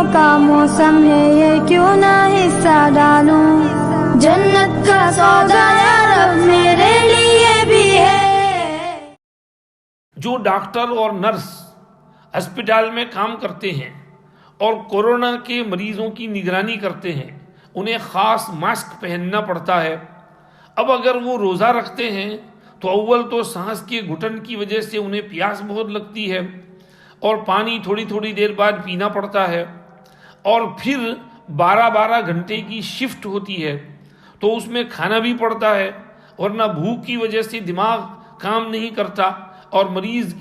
खुशियों का मौसम है ये, क्यों ना हिस्सा डालूं। जन्नत का सौदा या रब मेरे लिए भी है। जो डॉक्टर और नर्स अस्पताल में काम करते हैं और कोरोना के मरीजों की निगरानी करते हैं, उन्हें ख़ास मास्क पहनना पड़ता है। अब अगर वो रोज़ा रखते हैं तो अव्वल तो सांस के घुटन की वजह से उन्हें प्यास बहुत लगती है और पानी थोड़ी थोड़ी देर बाद पीना पड़ता है, और फिर 12-12 घंटे की शिफ्ट होती है तो उसमें खाना भी पड़ता है, वरना भूख की वजह से दिमाग काम नहीं करता और मरीज़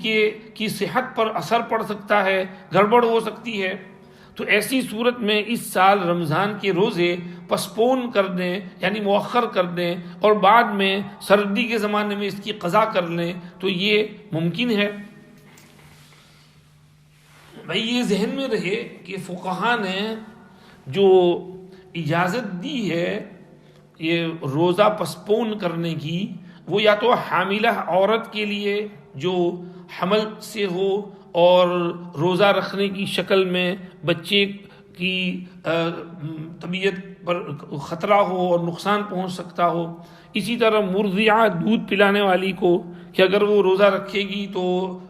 की सेहत पर असर पड़ सकता है, गड़बड़ हो सकती है। तो ऐसी सूरत में इस साल रमज़ान के रोज़े पस्पोन कर दें, यानी मुअख्खर कर दें, और बाद में सर्दी के ज़माने में इसकी क़ज़ा कर लें, तो ये मुमकिन है। भाई ये जहन में रहे कि फ़ुक़हा ने जो इजाज़त दी है ये रोज़ा पस्पोन करने की, वो या तो हामिला औरत के लिए जो हमल से हो और रोज़ा रखने की शक्ल में बच्चे की तबीयत पर ख़तरा हो और नुकसान पहुंच सकता हो, इसी तरह मुर्दिया दूध पिलाने वाली को कि अगर वो रोज़ा रखेगी तो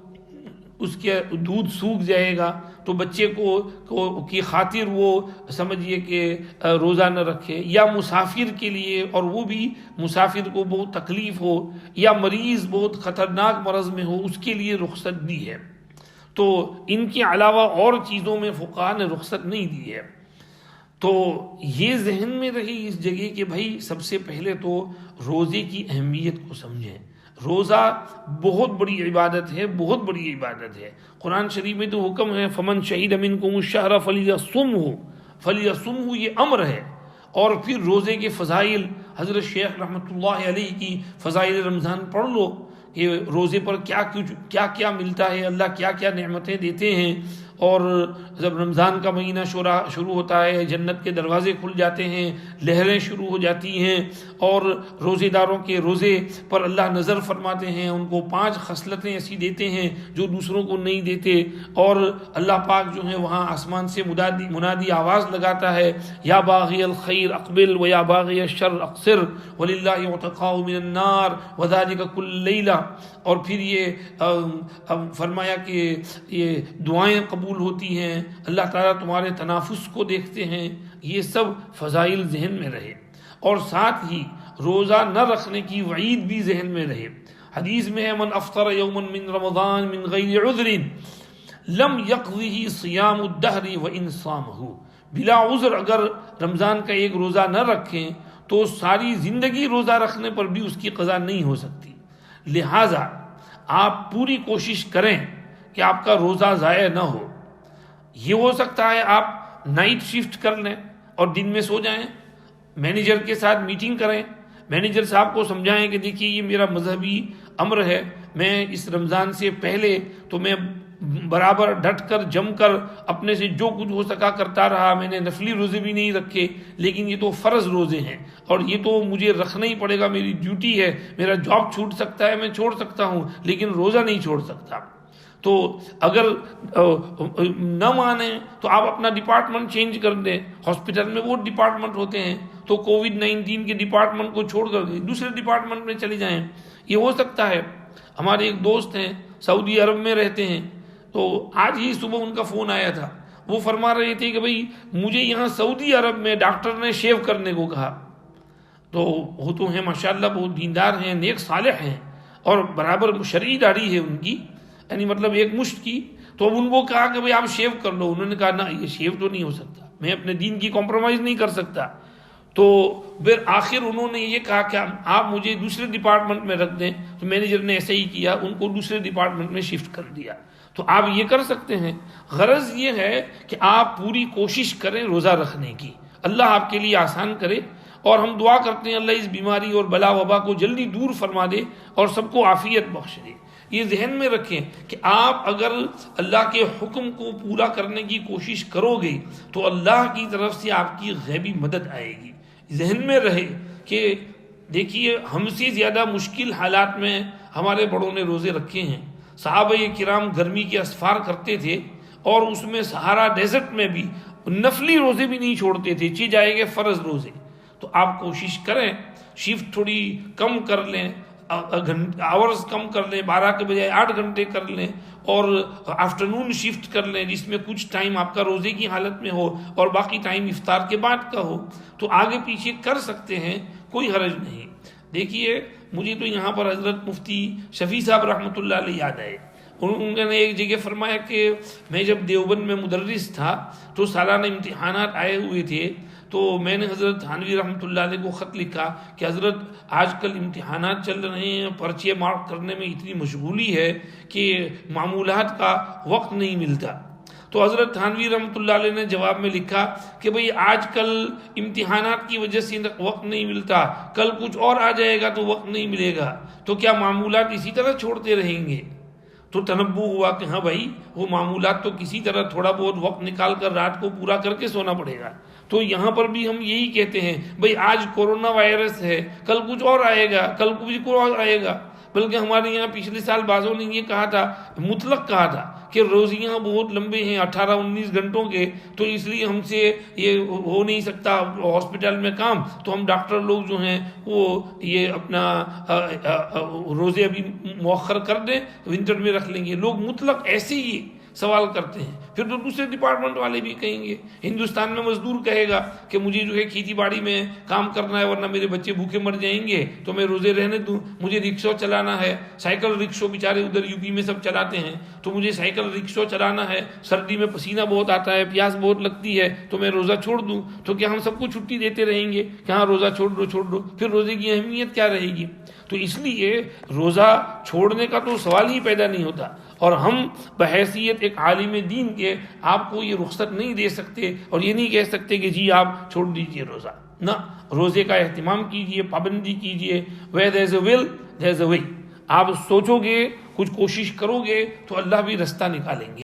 उसके दूध सूख जाएगा, तो बच्चे को की खातिर वो समझिए कि रोज़ा न रखे, या मुसाफिर के लिए और वो भी मुसाफिर को बहुत तकलीफ़ हो, या मरीज़ बहुत ख़तरनाक मरज़ में हो, उसके लिए रुख्सत दी है। तो इनके अलावा और चीज़ों में फ़ुक़हा ने रुख्सत नहीं दी है। तो ये जहन में रही इस जगह कि भाई सबसे पहले तो रोज़े की अहमियत को समझें। रोज़ा बहुत बड़ी इबादत है, बहुत बड़ी इबादत है। कुरान शरीफ में तो हुक्म है फ़मन शहीद मिनकुमुश-शहरा फलियसुमहु, ये अम्र है। और फिर रोज़े के फ़ज़ाइल, हज़रत शेख रहमतुल्लाह अलैह की फ़ज़ाइल रमज़ान पढ़ लो कि रोज़े पर क्या क्या मिलता है, अल्लाह क्या क्या नेमतें देते हैं। और जब रमज़ान का महीना शुरू होता है, जन्नत के दरवाज़े खुल जाते हैं, लहरें शुरू हो जाती हैं, और रोज़ेदारों के रोज़े पर अल्लाह नज़र फरमाते हैं, उनको 5 खसलतें ऐसी देते हैं जो दूसरों को नहीं देते। और अल्लाह पाक जो है वहाँ आसमान से मुनादी आवाज़ लगाता है, या बाग़ियल खैर अक़बिल व या बाग़िय शर अक़सिर वलिल्लाहि उतक़ाउ मिनन नार व ज़ालिका कुल्ल लैला। और फिर ये फरमाया कि ये दुआएँ कबूल होती हैं, अल्लाह ताला तुम्हारे तनाफुस को देखते हैं। ये सब फ़ज़ाइल जहन में रहे, और साथ ही रोज़ा न रखने की वईद भी जहन में रहे। हदीस में है मन अफ़तर यौमन मिन रमज़ान मिन गैरि उज़्रिन लम यक़ज़िही सियामुद दहरी व इन सामहु, बिला उज़्र अगर रमज़ान का एक रोज़ा न रखें तो सारी ज़िंदगी रोज़ा रखने पर भी उसकी क़ज़ा नहीं हो सकती। लिहाजा आप पूरी कोशिश करें कि आपका रोज़ा ज़ाया न हो। ये हो सकता है आप नाइट शिफ्ट कर लें और दिन में सो जाएं, मैनेजर के साथ मीटिंग करें, मैनेजर साहब को समझाएं कि देखिए ये मेरा मजहबी अम्र है, मैं इस रमज़ान से पहले तो मैं बराबर डट कर जम कर अपने से जो कुछ हो सका करता रहा, मैंने नफली रोज़े भी नहीं रखे, लेकिन ये तो फ़र्ज़ रोज़े हैं और ये तो मुझे रखना ही पड़ेगा, मेरी ड्यूटी है, मेरा जॉब छूट सकता है, मैं छोड़ सकता हूँ लेकिन रोज़ा नहीं छोड़ सकता। तो अगर न माने तो आप अपना डिपार्टमेंट चेंज कर दें। हॉस्पिटल में वो डिपार्टमेंट होते हैं, तो कोविड-19 के डिपार्टमेंट को छोड़ कर दूसरे डिपार्टमेंट में चले जाएं, ये हो सकता है। हमारे एक दोस्त हैं, सऊदी अरब में रहते हैं, तो आज ही सुबह उनका फ़ोन आया था। वो फरमा रहे थे कि भाई मुझे यहाँ सऊदी अरब में डॉक्टर ने शेव करने को कहा। तो वो तो हैं माशाल्लाह, बहुत दीनदार हैं, नेक सालिह हैं और बराबर शरई दाढ़ी है उनकी, यानी मतलब एक मुश्त की। तो अब उनको कहा कि भाई आप शेव कर लो। उन्होंने कहा ना, ये शेव तो नहीं हो सकता, मैं अपने दीन की कॉम्प्रोमाइज़ नहीं कर सकता। तो फिर आखिर उन्होंने ये कहा कि आप मुझे दूसरे डिपार्टमेंट में रख दें। तो मैनेजर ने ऐसे ही किया, उनको दूसरे डिपार्टमेंट में शिफ्ट कर दिया। तो आप ये कर सकते हैं। गरज ये है कि आप पूरी कोशिश करें रोज़ा रखने की, अल्लाह आपके लिए आसान करे। और हम दुआ करते हैं अल्लाह इस बीमारी और बला वबा को जल्दी दूर फरमा दे और सबको आफियत बख्श दे। ये जहन में रखें कि आप अगर अल्लाह के हुक्म को पूरा करने की कोशिश करोगे तो अल्लाह की तरफ से आपकी गैबी मदद आएगी। जहन में रहे कि देखिए, हमसे ज़्यादा मुश्किल हालात में हमारे बड़ों ने रोज़े रखे हैं। सहाबा किराम गर्मी के असफार करते थे और उसमें सहारा डेजर्ट में भी نفلی روزے بھی نہیں چھوڑتے تھے، چی جائے گے فرض روزے. تو آپ کوشش کریں شفٹ تھوڑی کم کر لیں، آورز کم کر لیں، 12 کے بجائے 8 گھنٹے کر لیں، اور آفٹرنون شفٹ کر لیں جس میں کچھ ٹائم آپ کا روزے کی حالت میں ہو اور باقی ٹائم افطار کے بعد کا ہو. تو آگے پیچھے کر سکتے ہیں، کوئی حرج نہیں. دیکھیے مجھے تو یہاں پر حضرت مفتی شفیع صاحب رحمۃ اللہ علیہ یاد آئے. انہوں نے ایک جگہ فرمایا کہ میں جب دیوبند میں مدرس تھا تو سالانہ امتحانات آئے ہوئے تھے، تو میں نے حضرت تھانوی رحمۃ اللہ علیہ کو خط لکھا کہ حضرت آج کل امتحانات چل رہے ہیں، پرچے مارک کرنے میں اتنی مشغولی ہے کہ معمولات کا وقت نہیں ملتا. تو حضرت تھانوی رحمۃ اللہ علیہ نے جواب میں لکھا کہ بھئی آج کل امتحانات کی وجہ سے وقت نہیں ملتا، کل کچھ اور آ جائے گا تو وقت نہیں ملے گا، تو کیا معمولات اسی طرح چھوڑتے رہیں گے؟ تو تنبؤ ہوا کہ ہاں بھائی وہ معمولات تو کسی طرح تھوڑا بہت وقت نکال کر رات کو پورا کر کے سونا پڑے گا. تو یہاں پر بھی ہم یہی کہتے ہیں بھئی آج کورونا وائرس ہے، کل کچھ اور آئے گا، کل کچھ اور آئے گا. بلکہ ہمارے یہاں پچھلے سال بعضوں نے یہ کہا تھا، مطلق کہا تھا کہ روزیاں بہت لمبے ہیں 18-19 گھنٹوں کے، تو اس لیے ہم سے یہ ہو نہیں سکتا ہاسپٹل میں کام، تو ہم ڈاکٹر لوگ جو ہیں وہ یہ اپنا روزے ابھی مؤخر کر دیں، ونٹر میں رکھ لیں گے. لوگ مطلق ایسے ہی سوال کرتے ہیں. پھر تو دوسرے ڈپارٹمنٹ والے بھی کہیں گے، ہندوستان میں مزدور کہے گا کہ مجھے جو ہے کھیتی باڑی میں کام کرنا ہے ورنہ میرے بچے بھوکے مر جائیں گے تو میں روزے رہنے دوں. مجھے رکشہ چلانا ہے، سائیکل رکشوں بیچارے ادھر یو پی میں سب چلاتے ہیں، تو مجھے سائیکل رکشہ چلانا ہے، سردی میں پسینہ بہت آتا ہے، پیاس بہت لگتی ہے، تو میں روزہ چھوڑ دوں. تو کیا ہم سب کو چھٹی دیتے رہیں گے کہ ہاں روزہ چھوڑ دو؟ پھر روزے کی اہمیت کیا رہے گی؟ تو اس لیے روزہ چھوڑنے کا تو سوال ہی پیدا نہیں ہوتا. اور ہم بحیثیت ایک عالم دین کے آپ کو یہ رخصت نہیں دے سکتے اور یہ نہیں کہہ سکتے کہ جی آپ چھوڑ دیجئے روزہ. نہ، روزے کا اہتمام کیجئے، پابندی کیجئے. where there is a will there is a way. آپ سوچو گے، کچھ کوشش کرو گے تو اللہ بھی رستہ نکالیں گے.